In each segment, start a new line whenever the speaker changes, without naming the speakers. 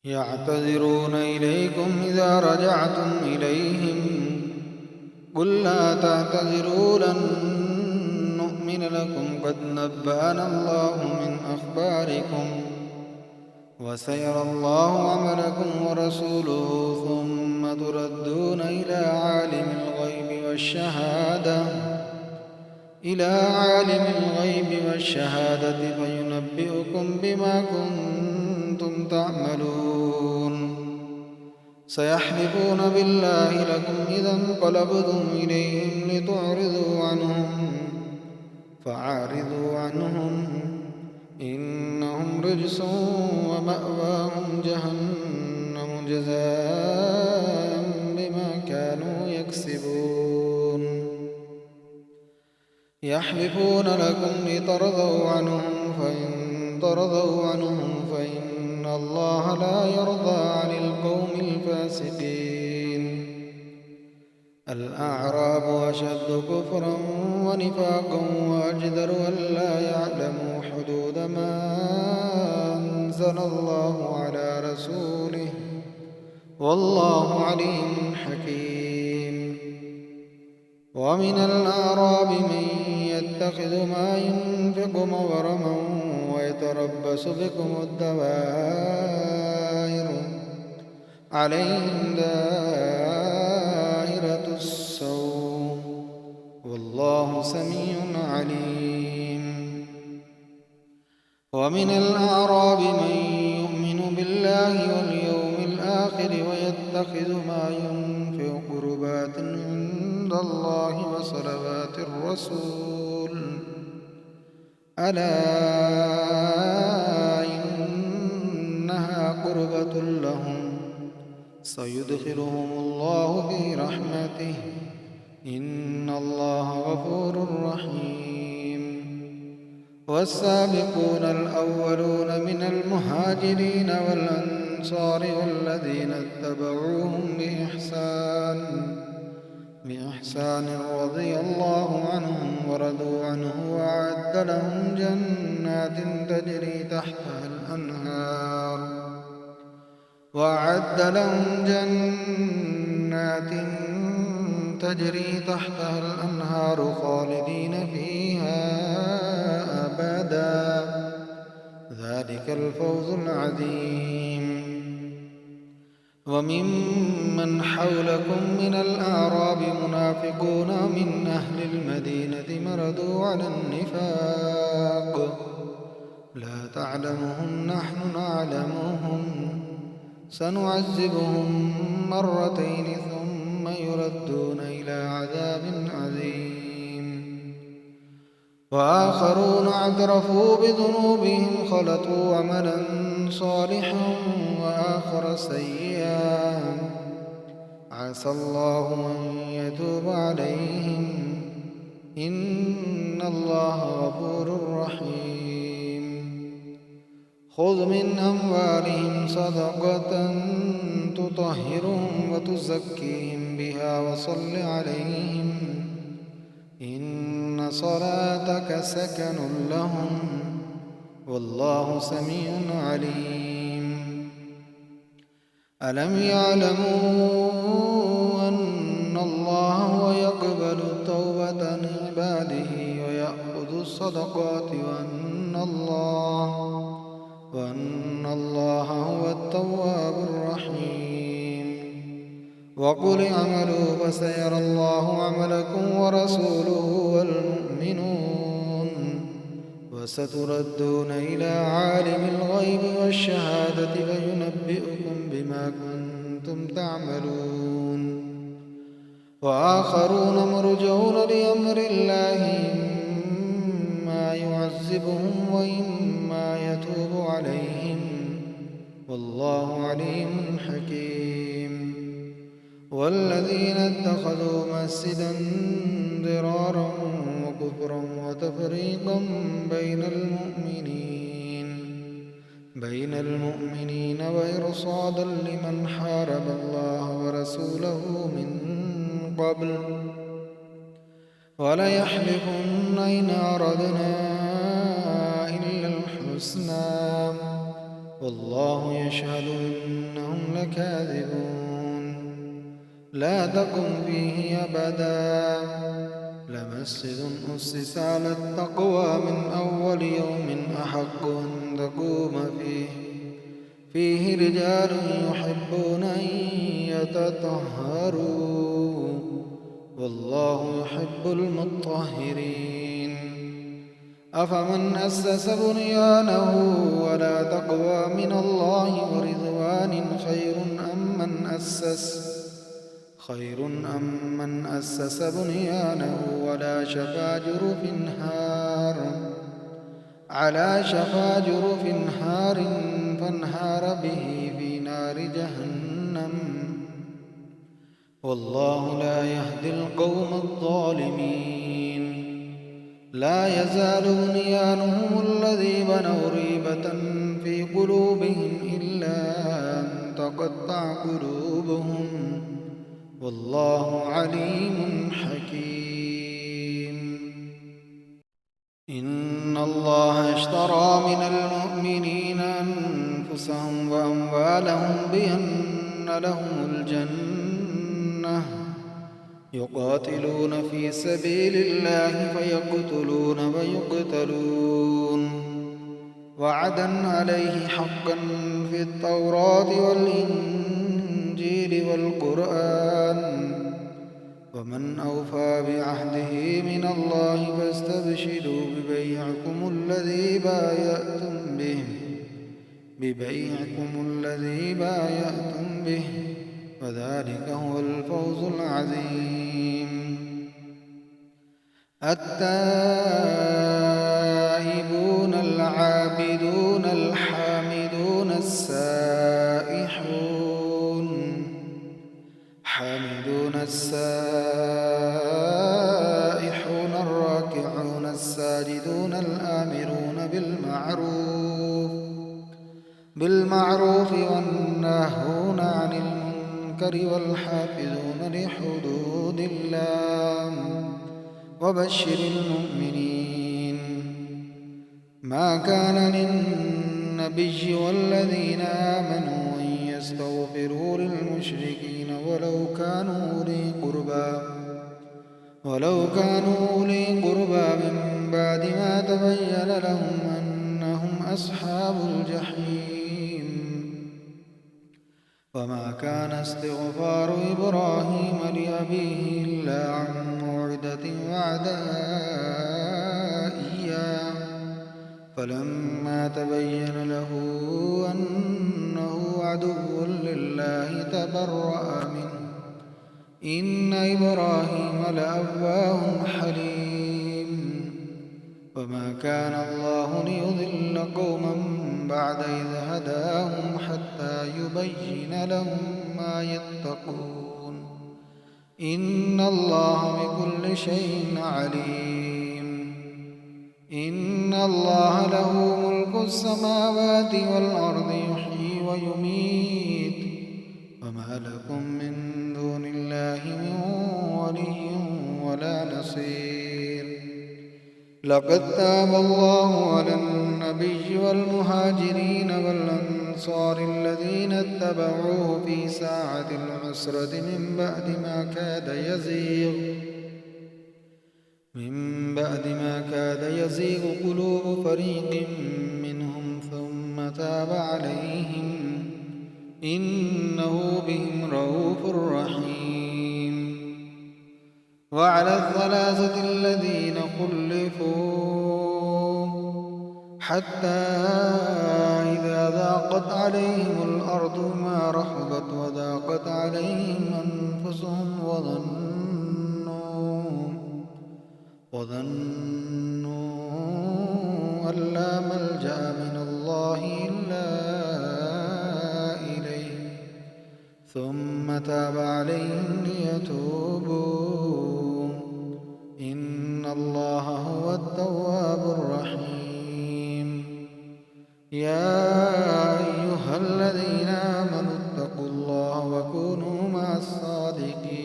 يعتذرون إليكم إذا رجعتم إليهم قل لا تعتذروا لن نؤمن لكم قد نبأنا الله من أخباركم وسيرى الله عملكم ورسوله ثم تردون إلى عالم الغيب والشهادة فينبئكم بما كنتم تعملون سيحلفون بالله لكم إذا انقلبتم إليهم لتعرضوا عنهم فأعرضوا عنهم إنهم رجس ومأواهم جهنم جزاء بما كانوا يكسبون يحلفون لكم لترضوا عنهم فإن ترضوا عنهم فإن الله لا يرضى عن القوم الفاسقين الأعراب أشد كفرا ونفاقا وأجدر ألا يعلموا حدود ما أنزل الله على رسوله والله عليم حكيم ومن الأعراب من يتخذ ما ينفق مغرما ويتربص بكم الدوائر عليهم دائرة السوء والله سميع عليم ومن الأعراب من يؤمن بالله واليوم الآخر ويتخذ ما ينفق قربات عند الله وصلوات الرسول ألا إنها قربة لهم سيدخلهم الله في رحمته إن الله غفور رحيم والسابقون الأولون من المهاجرين والأنصار والذين اتبعوهم بإحسان رضي الله عنهم ورضوا عنه وأعد لهم جنات تجري تحتها الأنهار خالدين فيها أبدا ذلك الفوز العظيم وممن حولكم من الأعراب منافقون من أهل المدينة مردوا على النفاق لا تعلمهم نحن نعلمهم سنعذبهم مرتين ثم يردون إلى عذاب عظيم وآخرون اعترفوا بذنوبهم خلطوا عملا صالحا وآخر سيئا عسى الله أن يتوب عليهم إن الله غفور رحيم خذ من أموالهم صدقة تطهرهم وتزكيهم بها وصل عليهم إن صلاتك سكن لهم والله سميع عليم ألم يعلموا أن الله هو يقبل التوبة عن عباده ويأخذ الصدقات وأن الله هو التواب الرحيم وقل اعملوا فسيرى الله عملكم ورسوله والمؤمنون وستردون إلى عالم الغيب والشهادة فينبئكم بما كنتم تعملون وآخرون مرجون لأمر الله إما يعذبهم وإما يتوب عليهم والله عليم حكيم والذين اتخذوا مسجدا ضرارا وكفرا وتفريقا بين المؤمنين وإرصادا لمن حارب الله ورسوله من قبل وليحلفن إن أردنا إلا الحسنى والله يشهد إنهم لكاذبون لا تقم فيه أبدا لمسجد أسس على التقوى من أول يوم أحق أن تقوم فيه رجال يحبون أن يتطهروا والله يحب المطهرين أفمن أسس بنيانه ولا تقوى من الله ورضوان خير أم من أسس بنيانه على شفا جرف هار فانهار به في نار جهنم والله لا يهدي القوم الظالمين لا يزال بنيانهم الذي بنوا ريبة في قلوبهم إلا أن تقطع قلوبهم والله عليم حكيم إن الله اشترى من المؤمنين أنفسهم وأموالهم بأن لهم الجنة يقاتلون في سبيل الله فيقتلون ويقتلون وعدا عليه حقا في التوراة والإنجيل والقرآن ومن أوفى بعهده من الله فاستبشروا ببيعكم الذي بايعتم به وذلك هو الفوز العظيم التائبون العابدون الحامدون السائحون الراكعون الساجدون الآمرون بالمعروف والناهون عن المنكر والحافظون لحدود الله وبشر المؤمنين ما كان للنبي والذين آمنوا أن يستغفروا للمشركين ولو كانوا أولي قربى من بعد ما تبين لهم أنهم أصحاب الجحيم وما كان استغفار إبراهيم لأبيه إلا عن موعدة وعدها إياه فلما تبين له أنه عدو لله تبرأ منه إن إبراهيم لأواه حليم وما كان الله ليضل قوما بعد إذ هداهم حتى يبين لهم ما يتقون إن الله بكل شيء عليم إن الله له ملك السماوات والأرض يحيي ويميت وما لكم من دون الله من ولي ولا نصير لقد تاب الله على النبي والمهاجرين والأنصار الذين اتبعوه في ساعة العسرة من بعد ما كاد يزيغ قلوب فريق منهم ثم تاب عليهم إنه بهم رءوف رحيم وعلى الثلاثة الذين خلفوا حتى إذا ضاقت عليهم الأرض ما رحبت وضاقت عليهم أنفسهم وظنوا أن لا ملجأ من الله إلا إليه ثم تاب عليهم ليتوبوا إن الله هو التواب الرحيم يا أيها الذين آمنوا اتقوا الله وكونوا مع الصادقين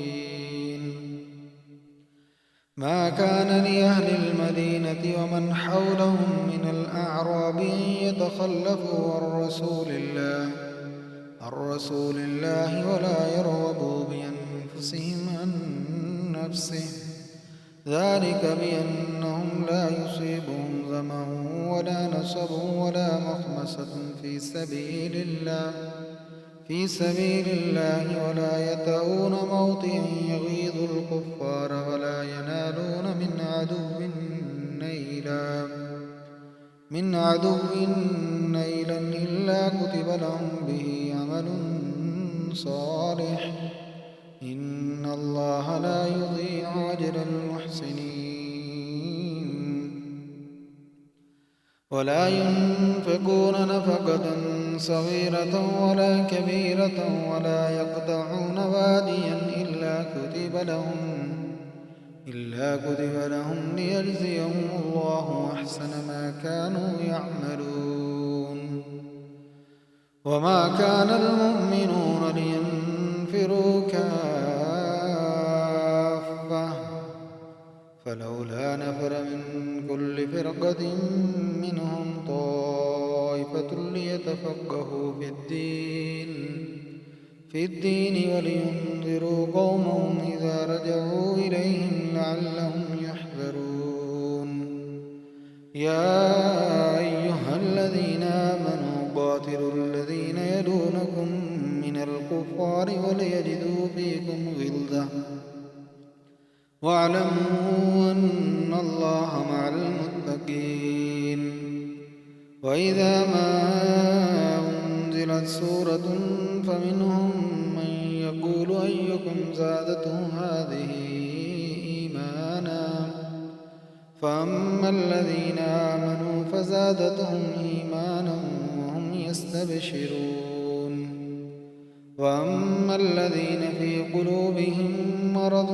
ما كان لأهل المدينة ومن حولهم من الأعراب أن يتخلفوا عن رسول الله ولا يرغبوا بأنفسهم عن نفسه، ذلك بأنهم لا يصيبهم ظمأ ولا نصب ولا مخمصة في سبيل الله ولا يطؤون موطئا يغيظ الكفار ولا ينالون من عدو نيلا إلا كتب لهم به عمل صالح، إن الله لا يضيع أجر المحسنين. ولا ينفقون نفقة صغيرة ولا كبيرة ولا يقطعون واديا إلا كتب لهم ليجزيهم الله أحسن ما كانوا يعملون. وما كان المؤمنون لينفروا كافة، فلولا نفر من كل فرقة منهم طائفة ليتفقهوا في الدين ولينذروا قومهم إذا رجعوا إليهم لعلهم يحذرون. يا أيها الذين آمنوا قاتلوا الذين يلونكم من الكفار وليجدوا فيكم غلظة واعلموا أن الله مع المتقين. وإذا ما أنزلت سورة فمنهم من يقول أيكم زادته هذه إيمانا، فأما الذين آمنوا فزادتهم إيمانا وهم يستبشرون، وأما الذين في قلوبهم مرض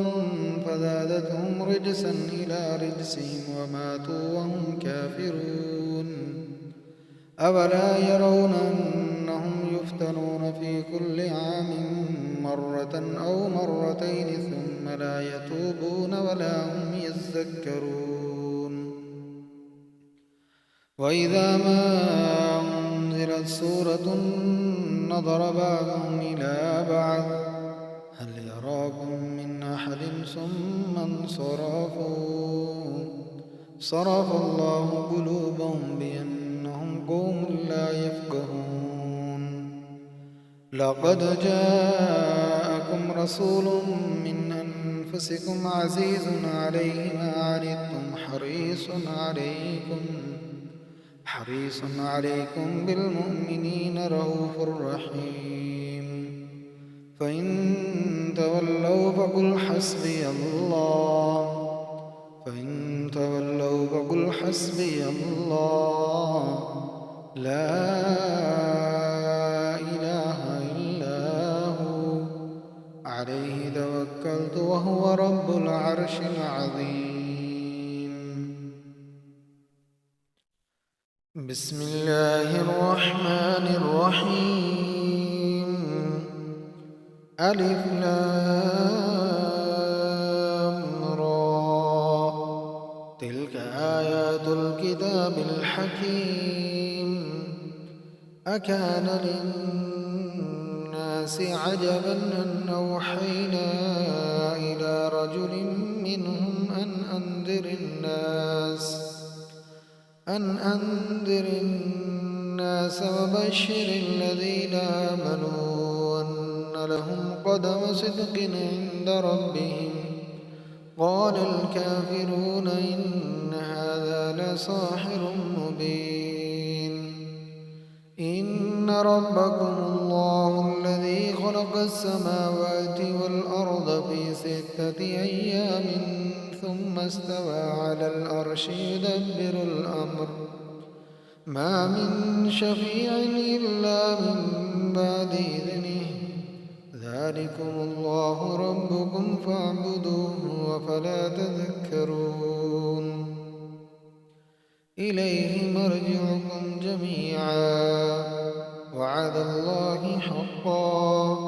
فزادتهم رجسا إلى رجسهم وماتوا وهم كافرون. أولا يرون أنهم يفتنون في كل عام مرة أو مرتين ثم لا يتوبون ولا هم يذكرون. وإذا ما أنزلت سورة نظر بعضهم إلى بعض هل يراكم من أحد ثم انصرفوا، صرف الله قلوبهم بأنهم قوم لا يفقهون. لقد جاءكم رسول من أنفسكم عزيز عليه ما عنتم حريص عليكم بالمؤمنين رءوف رحيم. فإن تولوا فقل حسبي الله لا إله إلا هو عليه توكلت وهو رب العرش العظيم. بسم الله الرحمن الرحيم. ألف لام را، تلك آيات الكتاب الحكيم. أكان للناس عجبا أن أوحينا إلى رجل منهم أن أنذر الناس وبشر الذين آمنوا أن لهم قدم صدق عند ربهم. قال الكافرون إن هذا لساحر مبين. إن ربكم الله الذي خلق السماوات والأرض في 6 أيام ثم استوى على العرش يدبر الأمر، ما من شفيع إلا من بعد إذنه، ذلكم الله ربكم فاعبدوه أفلا تذكرون. إليه مرجعكم جميعا وعد الله حقا،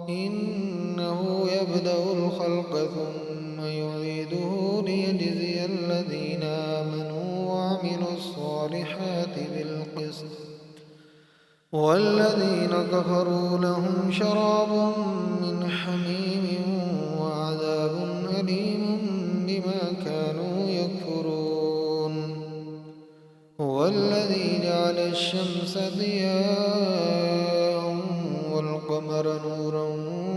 إنه يبدأ الخلق ثم يعيده ليجزي الذين آمنوا وعملوا الصالحات بالقسط، والذين كفروا لهم شراب من حميم وعذاب أليم بما كانوا يكفرون. هو الذي جعل الشمس ضياء والقمر نورا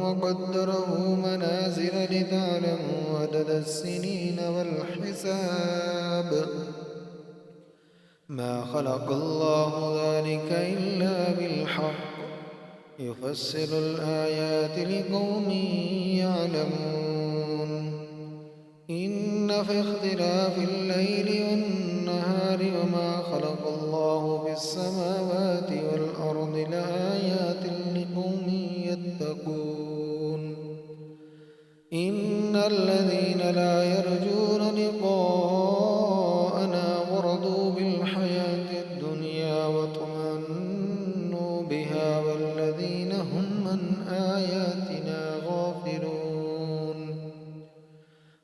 وقدره منازل لتعلموا عدد السنين والحساب. ما خلق الله ذلك إلا بالحق، يفسر الآيات لقوم يعلمون. إن في اختلاف الليل والنهار وما خلق الله في السماوات والأرض لآيات لقوم يتقون. إن الذين لا يرجون لقاءنا ورضوا بالحياة الدنيا واطمأنوا بها والذين هم عن آياتنا غافلون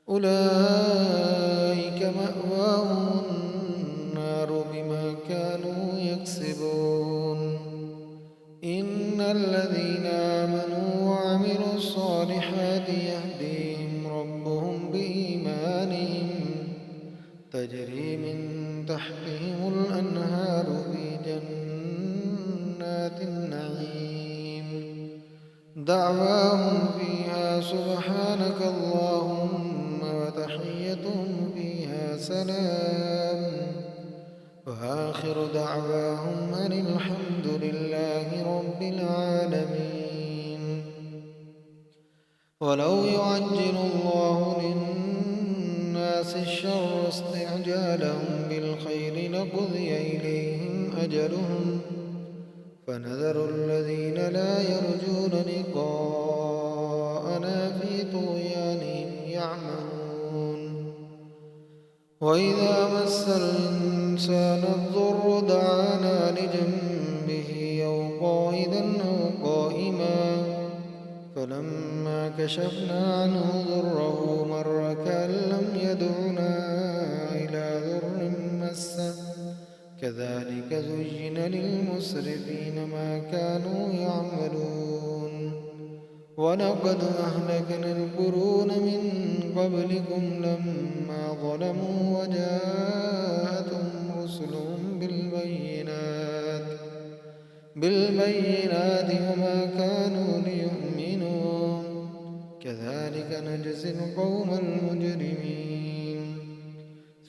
أولئك مأواهم النار بما كانوا يكسبون. إن الذين آمنوا وعملوا الصالحات يهديهم ربهم بإيمانهم تجري من تحتهم الأنهار في جنات النعيم دعواهم فيها سبحانك اللهم وتحيتهم فيها سلام وآخر دعواهم أن الحمد لله رب العالمين. ولو يعجل الله للناس الشر استعجالهم بالخير لقضي إليهم أجلهم فنذر الذين لا يرجون لقاءنا في طغيانهم يعمهون. وإذا مس الإنسان الضر دعانا لجنبه أو قاعدا أو قائما فلما كشفنا عنه ضره مر كأن لم يدعنا إلى ضر مسه كذلك زين للمسرفين ما كانوا يعملون. ولقد أهلكنا القرون من قبلكم لما ظلموا وجاءتهم رسلهم بالبينات وما كانوا ليؤمنوا كذلك نجزي القوم المجرمين.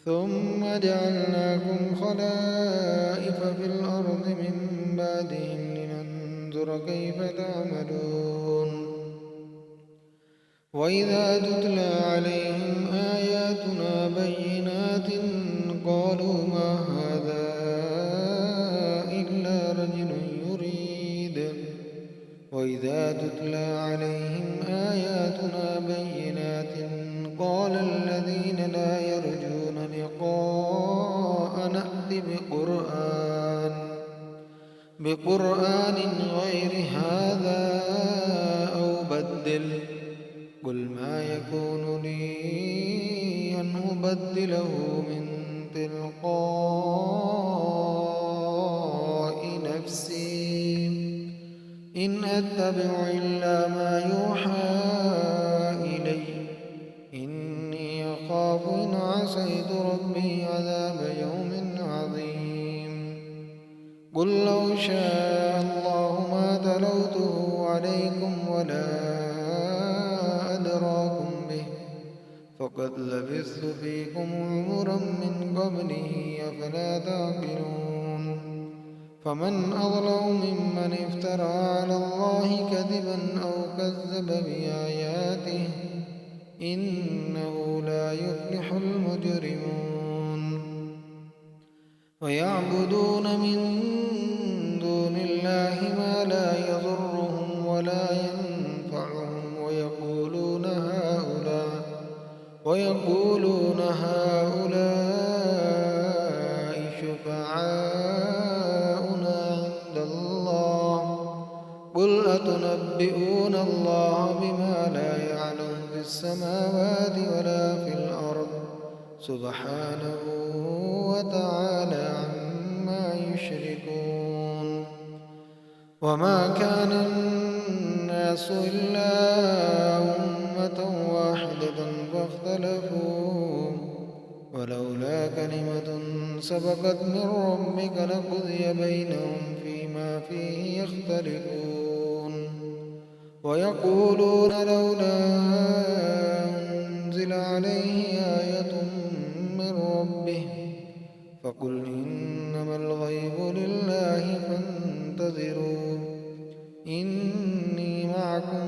ثم جعلناكم خلائف في الأرض من بعدهم لننظر كيف تعملون. وإذا تتلى عليهم آياتنا بينات قالوا ما هذا إلا رجل يريد. وإذا تتلى عليهم آياتنا بينات قال الذين لا يرجون لقاءنا ائت بقرآن غير هذا أو بدله قل ما يكون لي أن أبدله من تلقاء نفسي إن أتبع إلا ما يوحى إلي إني أخاف إن عصيت ربي عذاب يوم عظيم. قل لو شاء الله ما تلوته عليكم ولا أدراكم به فقد لبثت فيكم عمرا من قبله أفلا تعقلون. فمن أظلم ممن افترى على الله كذبا أو كذب بآياته إنه لا يفلح المجرمون. ويعبدون من دون الله ما لا يضرهم ولا ينفعهم ويقولون هؤلاء شفعاؤنا عند الله قل أتنبئون الله بما لا يعلم في السماوات ولا في الأرض سبحانه وتعالى عما يشركون. وما كان الناس إلا أمة واحدة فاختلفوا، ولولا كلمة سبقت من ربك لقضي بينهم فيما فيه يختلفون. ويقولون لولا أنزل عليه آية من ربه فقل إنما الغيب لله فانتظروا إني معكم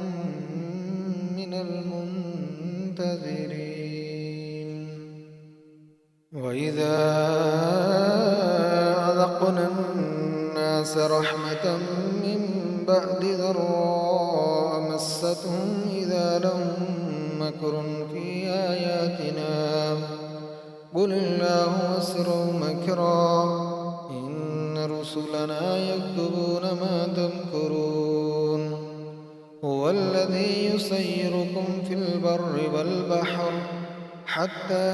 من المنتظرين. وإذا أذقنا الناس رحمة من بعد ضراء مستهم إذا لهم مكر في آياتنا قل الله أسرع مكرا إن رسلنا يكتبون ما تمكرون. هو الذي يسيركم في البر والبحر حتى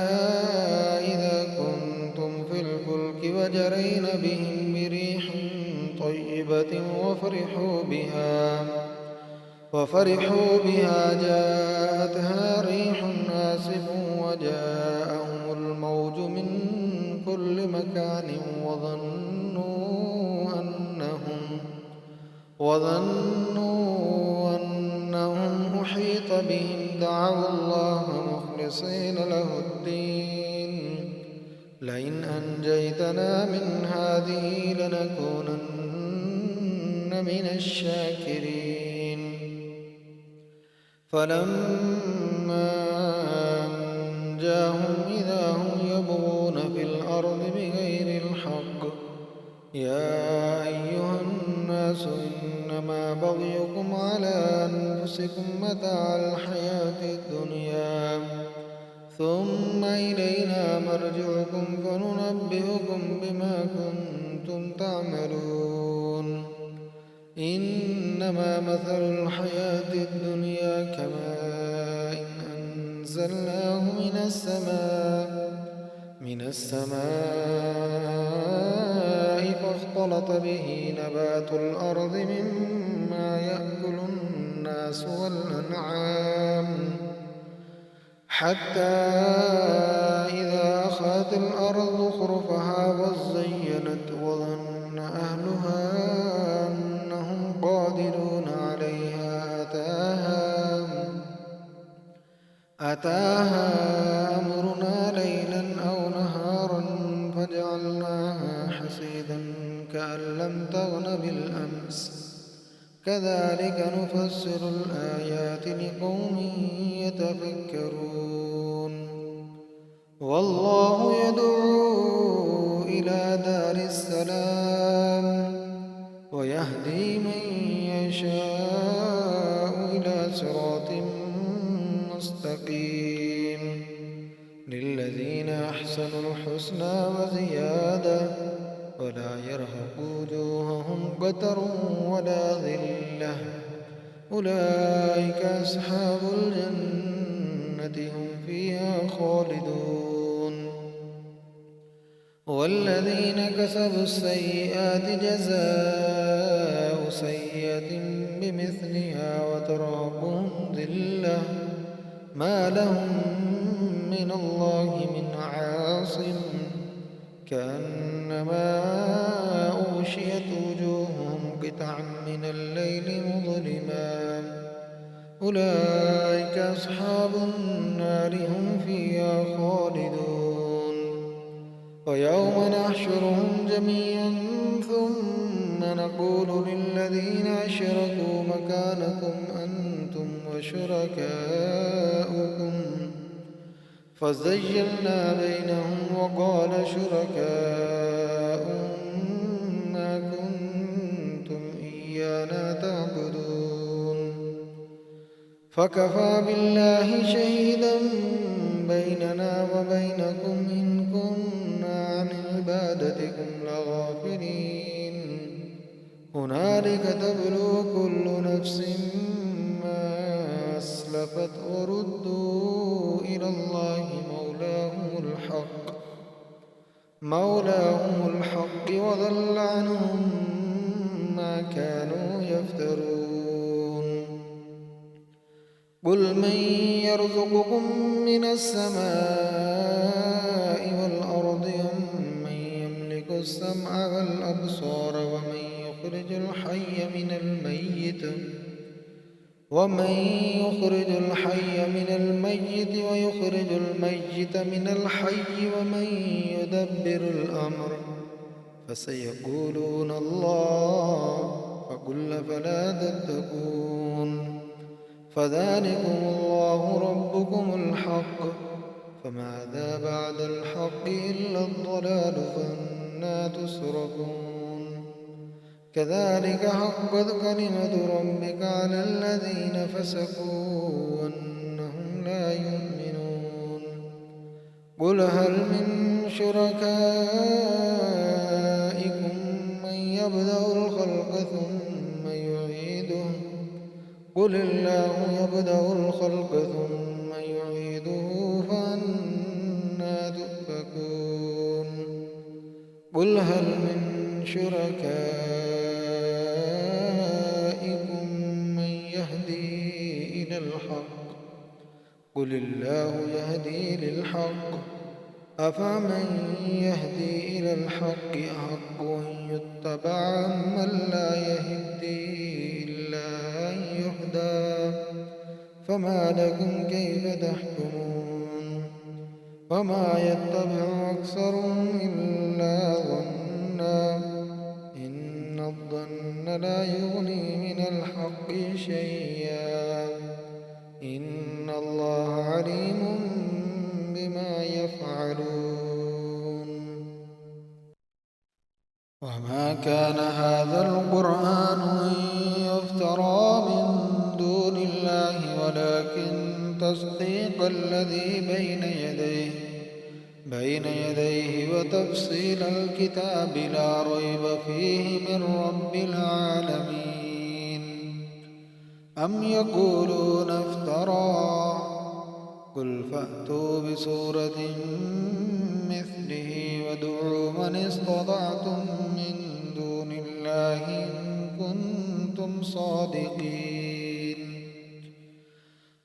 إذا كنتم في الفلك وجرين بهم بريح طيبة وفرحوا بها جاءتها ريح آسف وجاءهم الموج من كل مكان وظنوا أنهم أحيط بهم دعوا الله مخلصين له الدين لئن أنجيتنا من هذه لنكونن من الشاكرين. فلما أنجاهم إذا هم يبغون في الأرض بغير الحق يا أيها الناس إنما بغيكم على أنفسكم متاع الحياة الدنيا ثم إلينا مرجعكم فننبئكم بما كنتم تعملون. إنما مثل الحياة الدنيا كماء أنزلناه من السماء فاختلط به نبات الأرض مما يأكل الناس والأنعام حتى إذا أخذت الأرض زخرفها وزينت وظن أهلها أنهم قادرون عليها أتاها أمرنا ليلا أو نهارا فجعلناها حصيدا كأن لم تغن بالأمس كذلك نفسر الآيات لقوم يتفكرون. والله يدعو إلى دار السلام ويهدي من يشاء إلى صراط مستقيم. للذين أحسنوا الحسنى وزيادة ولا يرهق وجوههم قتر ولا ذلة أولئك أصحاب الجنة هم فيها خالدون. والذين كسبوا السيئات جزاء سيئة بمثلها وترهقهم ذلة ما لهم من الله من عاصم كأنما أغشيت وجوههم قطعا من الليل مظلما أولئك أصحاب النار هم فيها خالدون. ويوم نحشرهم جميعا ثم نقول للذين أشركوا مكانكم أنتم وشركاؤكم فزيّلنا بينهم وقال شركاؤهم ما كنتم إيانا تعبدون فكفى بالله شهيدا بيننا وبينكم إن كنا عن عبادتكم لغافلين. هنالك تبلو كل نفس ما أسلفت وردوا إلى الله مولاهم الحق وضل عنهم ما كانوا يفترون قل من يرزقكم من السماء والأرض أمن يملك السمع والأبصار ومن يخرج الحي من الميت ويخرج الميت من الحي ومن يدبر الأمر فسيقولون الله فقل فلا تتقون فذلكم الله ربكم الحق فماذا بعد الحق إلا الضلال فأنى تصرفون كذلك حقت كلمة ربك على الذين فسقوا أنهم لا يؤمنون قل هل من شركائكم من يبدأ الخلق ثم يعيده قل الله يبدأ الخلق ثم يعيده فأنى تؤفكون قل هل من شركائكم من يهدي إلى الحق قل الله يهدي للحق أفمن يهدي إلى الحق أحق أن يتبع من لا يهدي إلا أن يهدى فما لكم كيف تحكمون وما يتبع أكثرهم إلا ظنا إن الظن لا يغني من الحق شيئا إن الله عليم بما يفعلون وما كان هذا القرآن أن يفترى من دون الله ولكن تصديق الذي بين يديه وتفصيل الكتاب لا ريب فيه من رب العالمين أم يقولون افتراه قل فأتوا بسورة مثله وادعوا من استطعتم من دون الله إن كنتم صادقين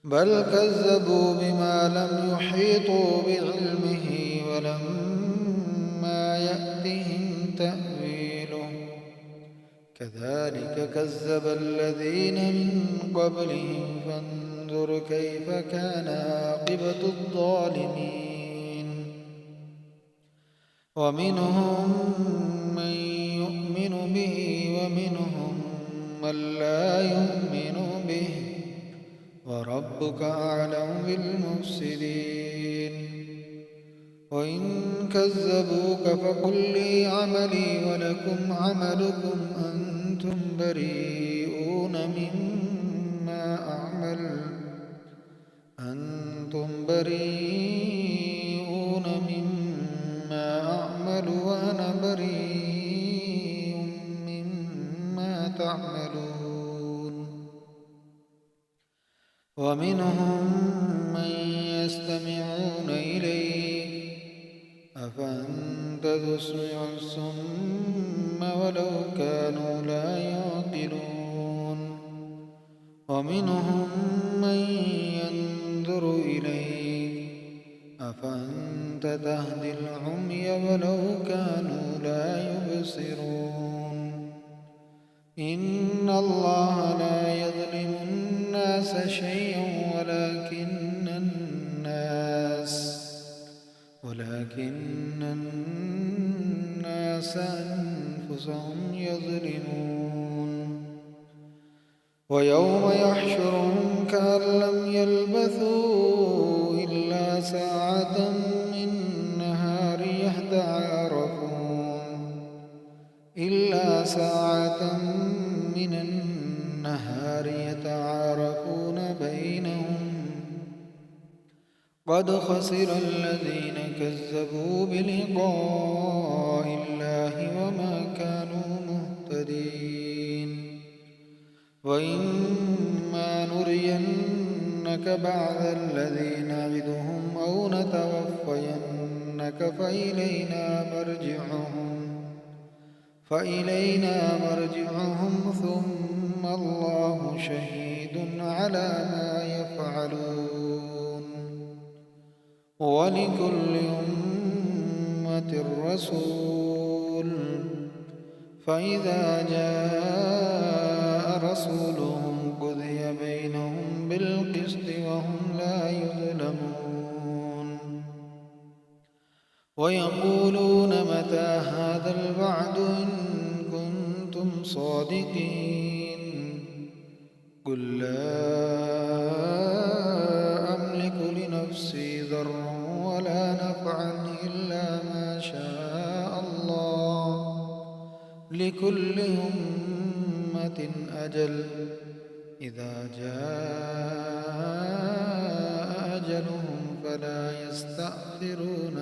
بل كذبوا بما لم يحيطوا بعلمه ولما يأتهم تأويله كذلك كذب الذين من قبلهم فانظر كيف كان عاقبة الظالمين ومنهم من يؤمن به ومنهم من لا يؤمن به وربك أعلم بالمفسدين وإن كذبوك فقل لي عملي ولكم عملكم أنتم بريئون مما أعمل وأنا بريء مما تعملون ومنهم من يستمعون إليك أفأنت تسمع الصم ولو كانوا لا يعقلون ومنهم من ينظر إليك أفأنت تهدي العمي ولو كانوا لا يبصرون إن الله لا يظلم الناس شيئا ولكن الناس أنفسهم يظلمون ويوم يحشرهم كأن لم يلبثوا إلا ساعة من النهار يتعارفون بينهم قد خسر الذين كذبوا بلقاء الله وما كانوا مهتدين وإما نرينك بعض الذي نعدهم أو نتوفينك يفتنونك فإلينا مرجعهم ثم الله شهيد على ما يفعلون. ولكل أمة رسول، فإذا جاء رسولهم قضي بينهم بالقسط وهم لا يظلمون. ويقولون متى هذا الوعد إن كنتم صادقين. قل لا أملك لنفسي ضرا ولا نفعا إلا ما شاء الله، لكل أمة أجل، إذا جاء أجلهم فلا يستأخرون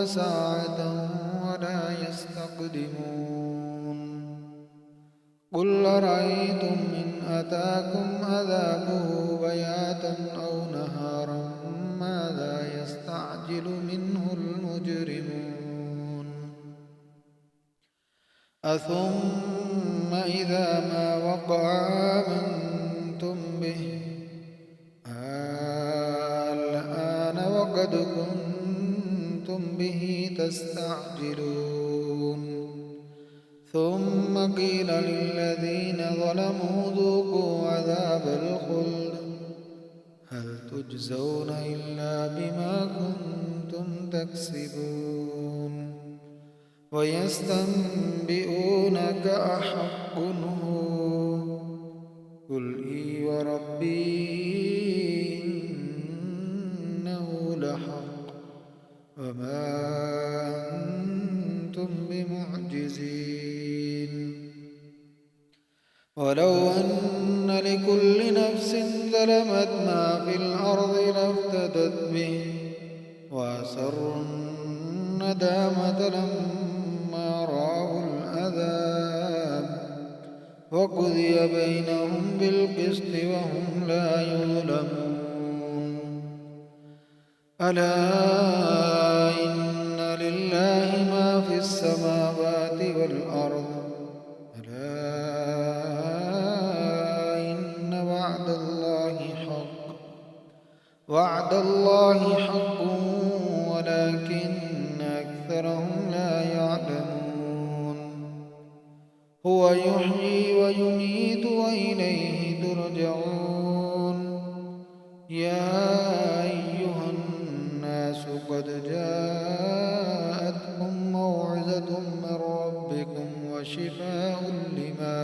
ساعة ولا يستقدمون. قل أرأيتم إن أتاكم عذابه بياتا أو نهارا ماذا يستعجل منه المجرمون. أثم إذا ما وقع آمنتم به الآن وقد كنتم به تستعجلون. ثم قيل للذين ظلموا ذوقوا عذاب الخلد هل تجزون إلا بما كنتم تكسبون. ويستنبئونك أحق هو، قل إي وربي إنه لحق وما أنتم بمعجزين. ولو أن لكل نفس ظلمت ما في الأرض لافتدت به وأسروا الندامة لما رأوا العذاب وقضي بينهم بالقسط وهم لا يظلمون. ألا إن لله ما في السماوات والأرض، ألا إن وعد الله حق ولكن أكثرهم لا يعلمون. هو يحيي ويميت وإليه ترجعون. يا أيها الناس قد جاءتكم موعظة من ربكم وشفاء لما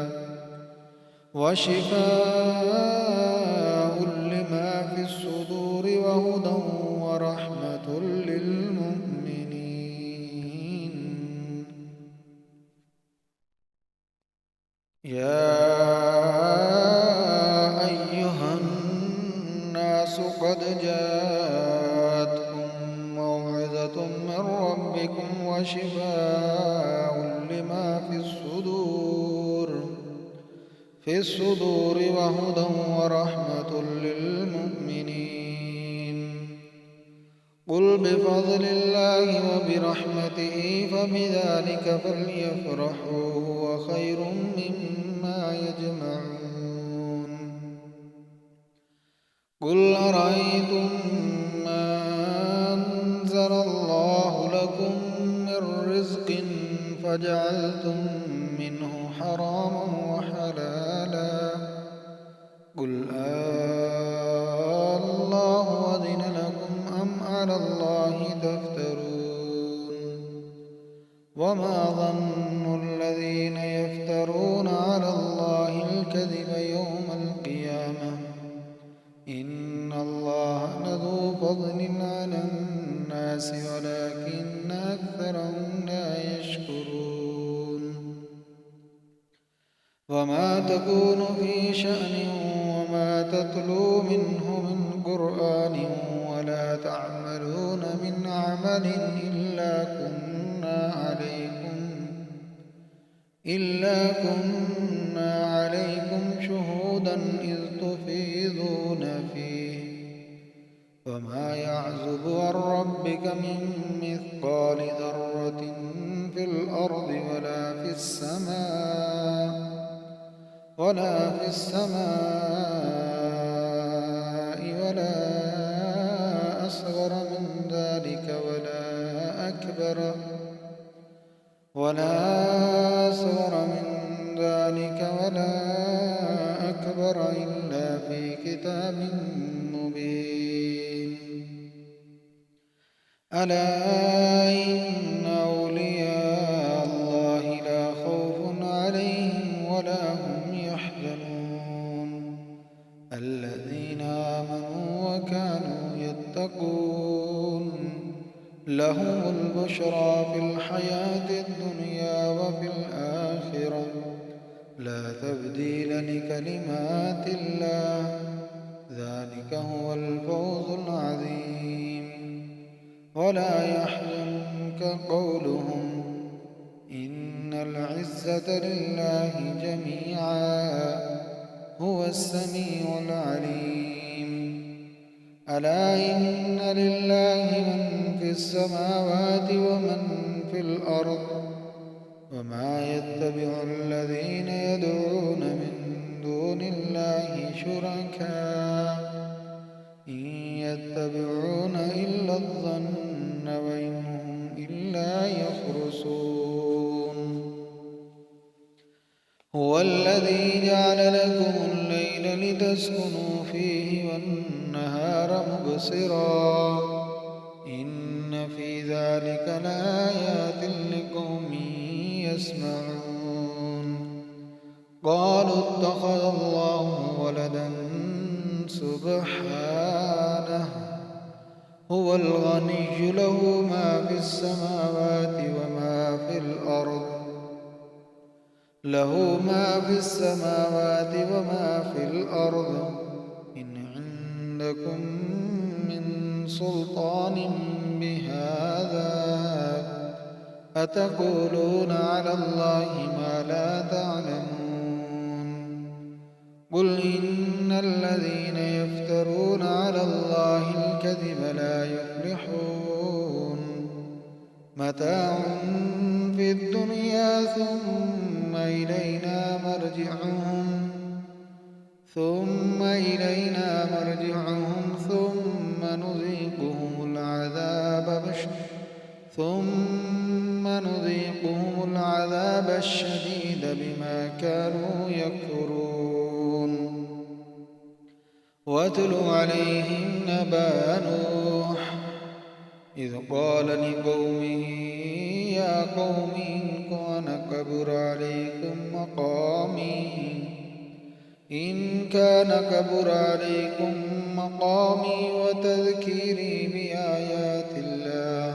في الصدور وهدى ورحمة للمؤمنين. يا أيها الناس قد جاءتكم موعظة من ربكم وشفاء لما في الصدور وهدى ورحمة للمؤمنين. قل بفضل الله وبرحمته فبذلك فليفرحوا هو خير مما يجمعون. قل أرأيتم ما أنزل الله لكم من رزق فجعلتم منه حراما وحلالا، قل الله أذن لكم أم على الله تفترون. وما ظن الذين يفترون على الله الكذب يوم القيامة إن الله لذو فضل على الناس ولكن أكثرهم لا يشكرون. وما تكون في شأن وما تتلو منه من قرآن ولا تعملون من عمل إلا كنا عليكم شهودا إذ تفيضون فيه وما يعزب عن ربك من مثقال ذرة في الأرض ولا في السماء ولا أصغر من ذلك ولا أكبر إلا في كتاب مبين. ألا إن أولياء الله لا خوف عليهم ولا هم يحزنون الذين آمنوا وكانوا يتقون لهم البشرى في الحياة الدنيا وفي الآخرة لا تبديل لكلمات الله ذلك هو الفوز العظيم. ولا يحزنك قولهم إن العزة لله جميعا هو السميع العليم. ألا إن لله من في السماوات ومن في الأرض وما يتبع الذين يدعون من دون الله شركاء إن يتبعون إلا الظن وإن هم إلا يخرصون. هو الذي جعل لكم الليل لتسكنوا فيه والنهار مبصرا إن في ذلك لآيات لقوم يسمعون. قالوا اتخذ الله ولدا سبحانه هو الغني له ما في السماوات وما في الأرض إن عندكم من سلطان بهذا أتقولون على الله ما لا تعلمون. قل إن الذين يفترون على الله الكذب لا يفلحون متاع في الدنيا ثم إلينا مرجعهم ثم نذيقهم العذاب الشديد بما كانوا يكفرون. واتل عليهم نبأ نوح إذ قال لقومه يا قوم إن كان كبر عليكم مقامي وتذكيري بآيات الله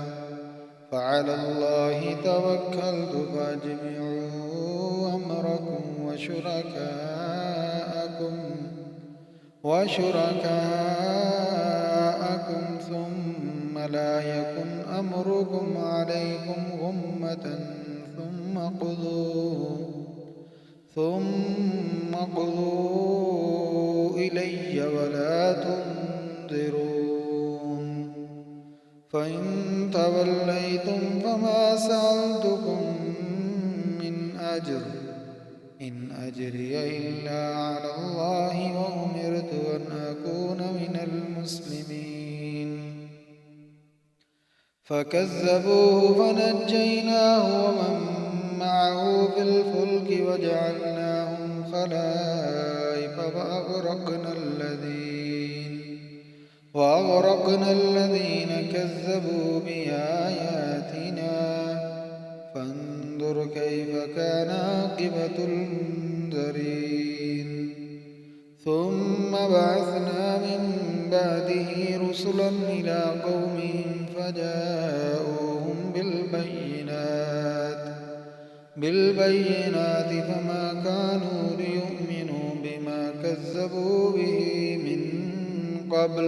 فعلى الله توكلت فاجمعوا أمركم وشركاءكم ثم لا يكن أمركم عليكم غمة ثم قضوا إلي ولا تنظرون. فإن توليتم فما سألتكم من أجر إن أجري إلا على الله وأمرت أن أكون من المسلمين. فكذبوه فنجيناه ومن معه في الفلك وجعلناهم خلائف وأغرقنا الذين كذبوا بآياتنا فانظر كيف كان عاقبة المنذرين. ثم بعثنا من بعده رسلا إلى قومهم فجاءوهم بالبينات فما كانوا ليؤمنوا بما كذبوا به من قبل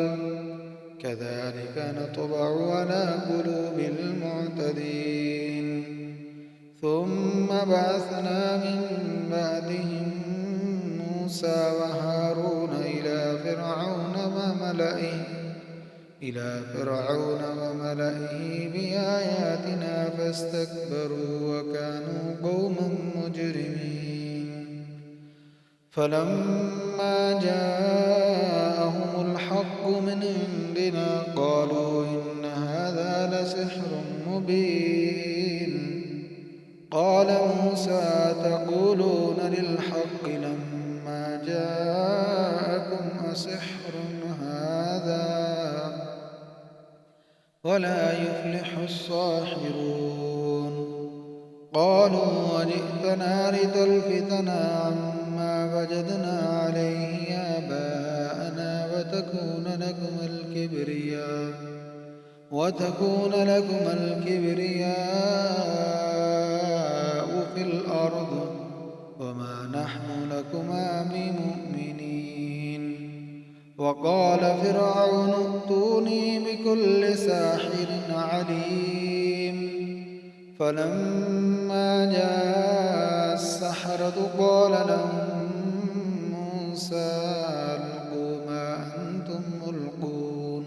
كذلك نطبع على قلوب المعتدين. ثم بعثنا من بعدهم موسى وهارون إلى فرعون وملئه إلى فرعون وملئه بآياتنا فاستكبروا وكانوا قوما مجرمين فلما جاءهم الحق من عندنا قالوا إن هذا لسحر مبين قال موسى تقولون للحق لما جاءكم أسحر هذا ولا يفلح الساحرون قالوا وجئتنا لتلفتنا عما وجدنا عليه آباءنا وتكون لكم الكبرياء في الأرض وما نحن لكما بمؤمنين وقال فرعون ائتوني بكل ساحر عليم فلما جاء السحرة قال لهم موسى ألقوا ما أنتم ملقون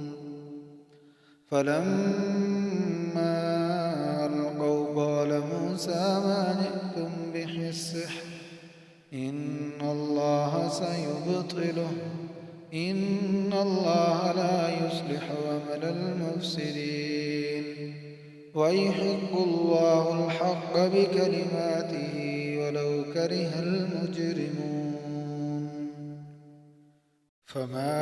فلما ألقوا قال موسى ما جئتم به السحر إن الله سيبطله إن الله لا يصلح عمل المفسدين ويحق الله الحق بكلماته ولو كره المجرمون فما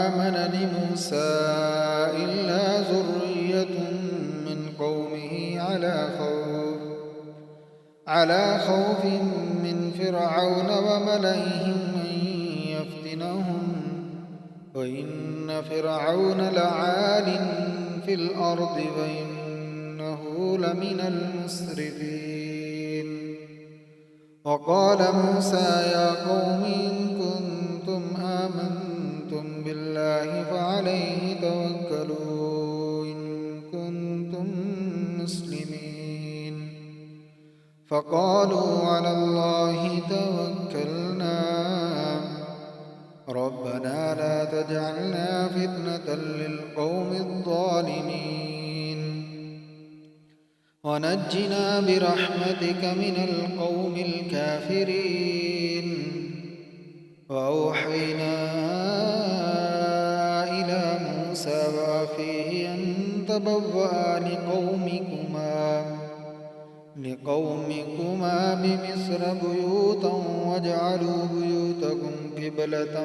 آمن لموسى إلا ذرية من قومه على خوف من فرعون وملئهم أن يفتنهم وإن فرعون لعال في الأرض وإنه لمن المسرفين وقال موسى يا قوم إن كنتم آمنتم بالله فعليه توكلوا إن كنتم مسلمين فقالوا على الله توكلنا ربنا لا تجعلنا فتنة للقوم الظالمين ونجنا برحمتك من القوم الكافرين وأوحينا إلى موسى وأخيه أن تبوأ لقومكما بمصر بيوتا واجعلوا بيوتكم قبلة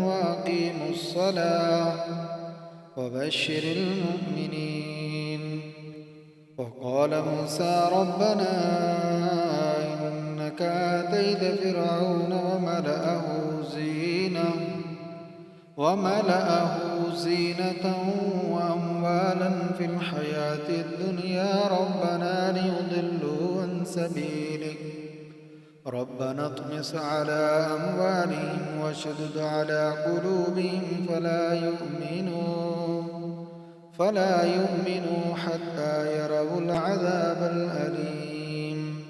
وأقيموا الصلاة وبشر المؤمنين وقال موسى ربنا إنك آتيت فرعون وملأه زينة وأموالا في الحياة الدنيا ربنا ليضلوا عن سبيلك ربنا اطمس على أموالهم واشدد على قلوبهم فلا يؤمنوا حتى يروا العذاب الأليم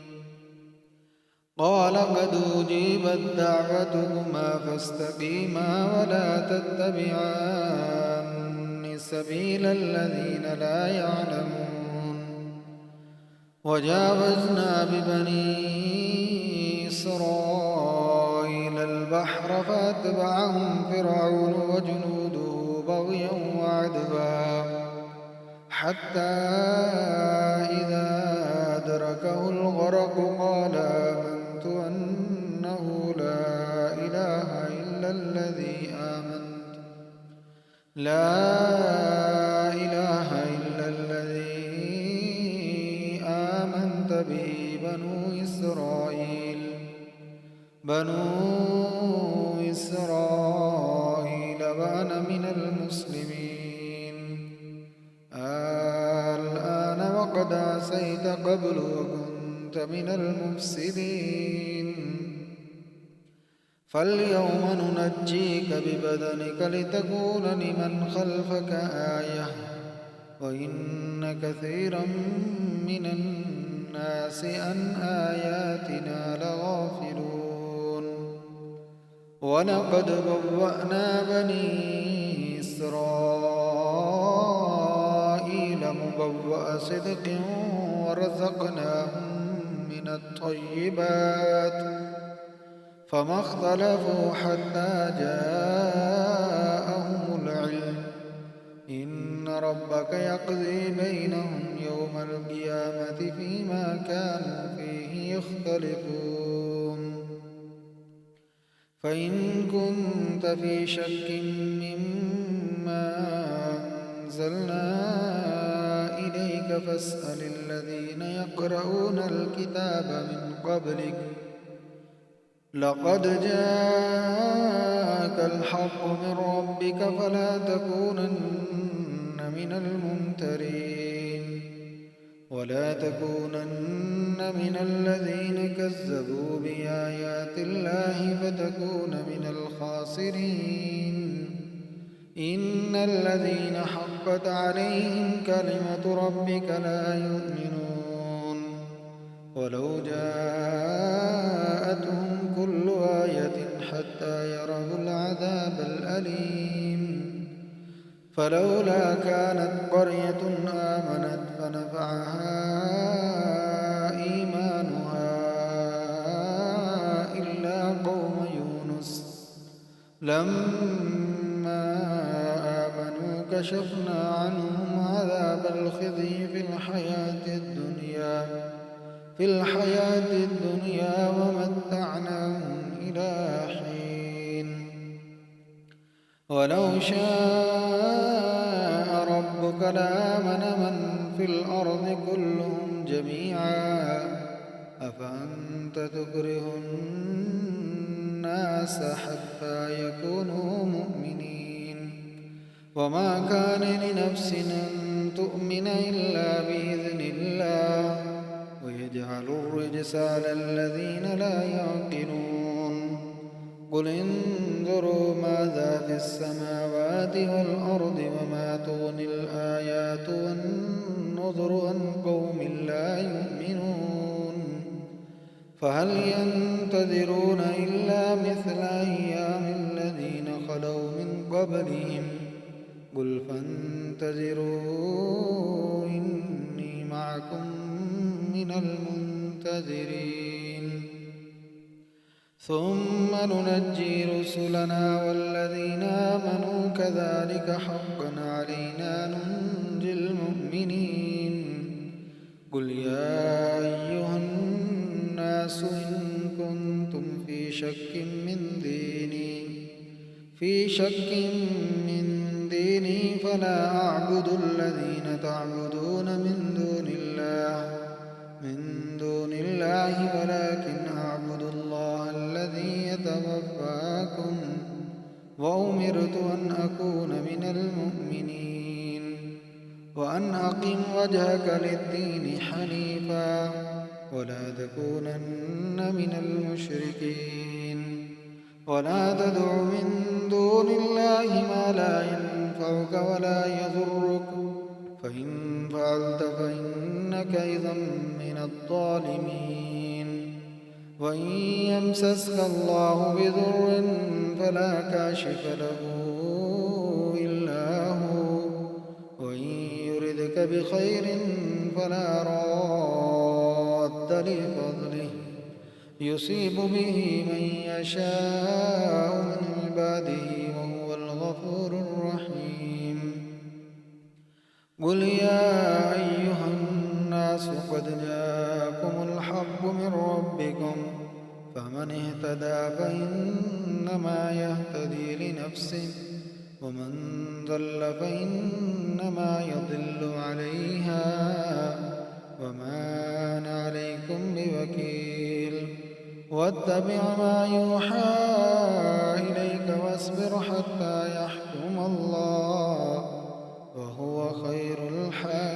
قال قد أجيبت دعوتكما فاستقيما ولا تتبعان سبيل الذين لا يعلمون وجاوزنا ببني إسرائيل البحر فأتبعهم فرعون وجنوده بغيا وعدوا حتى إذا أدركه الغرق قال آمنت أنه لا إله إلا الذي آمنت به بنو إسرائيل وأنا من المسلمين الآن وقد عصيت قبل وكنت من المفسدين فاليوم ننجيك ببدنك لتكون لمن خلفك آية وإن كثيرا من الناس عن آياتنا لغافلون ولقد بوأنا بني إسرائيل مبوأ صدق ورزقناهم من الطيبات فما اختلفوا حتى جاءهم العلم إن ربك يقضي بينهم يوم القيامة فيما كانوا فيه يختلفون فإن كنت في شك مما أنزلنا إليك فاسأل الذين يقرؤون الكتاب من قبلك لقد جاءك الحق من ربك فلا تكونن من الممترين ولا تكونن من الذين كذبوا بآيات الله فتكون من الخاسرين إن الذين حقت عليهم كلمة ربك لا يؤمنون ولو جاءتهم كل آية حتى يروا العذاب الأليم فلولا كانت قرية آمنت فنفعها إيمانها إلا قوم يونس لما آمنوا كشفنا عنهم عذاب الخزي في الحياة الدنيا ومتعناهم إلى حين ولو شاء ربك لآمن من في الأرض كلهم جميعا أفأنت تكره الناس حتى يكونوا مؤمنين وما كان لنفس أن تؤمن إلا بإذن الله ويجعل الرجس على الذين لا يعقلون قل انظروا ماذا في السماوات والأرض وما تغني الآيات والنذر عن قوم لا يؤمنون فهل ينتظرون إلا مثل أيام الذين خلوا من قبلهم قل فانتظروا إني معكم من المنتظرين ثم ننجي رسلنا والذين آمنوا كذلك حقا علينا ننجي المؤمنين قل يا أيها الناس إن كنتم في شك من ديني فلا أعبد الذين تعبدون من دون الله ولكن أعبد الله الذي يتوفاكم وأمرت أن أكون من المؤمنين وأن أقم وجهك للدين حنيفا ولا تكونن من المشركين ولا تدع من دون الله ما لا ينفعك ولا يضرك فإن فعلت فإنك إذا من الظالمين وإن يمسسك الله بضر فلا كاشف له إلا هو وإن يردك بخير فلا راد لفضله يصيب به من يشاء من عباده وهو الغفور الرحيم قل يا أيها الناس قد جاءكم الحق من ربكم فمن اهتدى فإنما يهتدي لنفسه ومن ضل فإنما يضل عليها وما أنا عليكم بوكيل واتبع ما يوحى إليك واصبر حتى يحكم الله وهو خير الحاكمين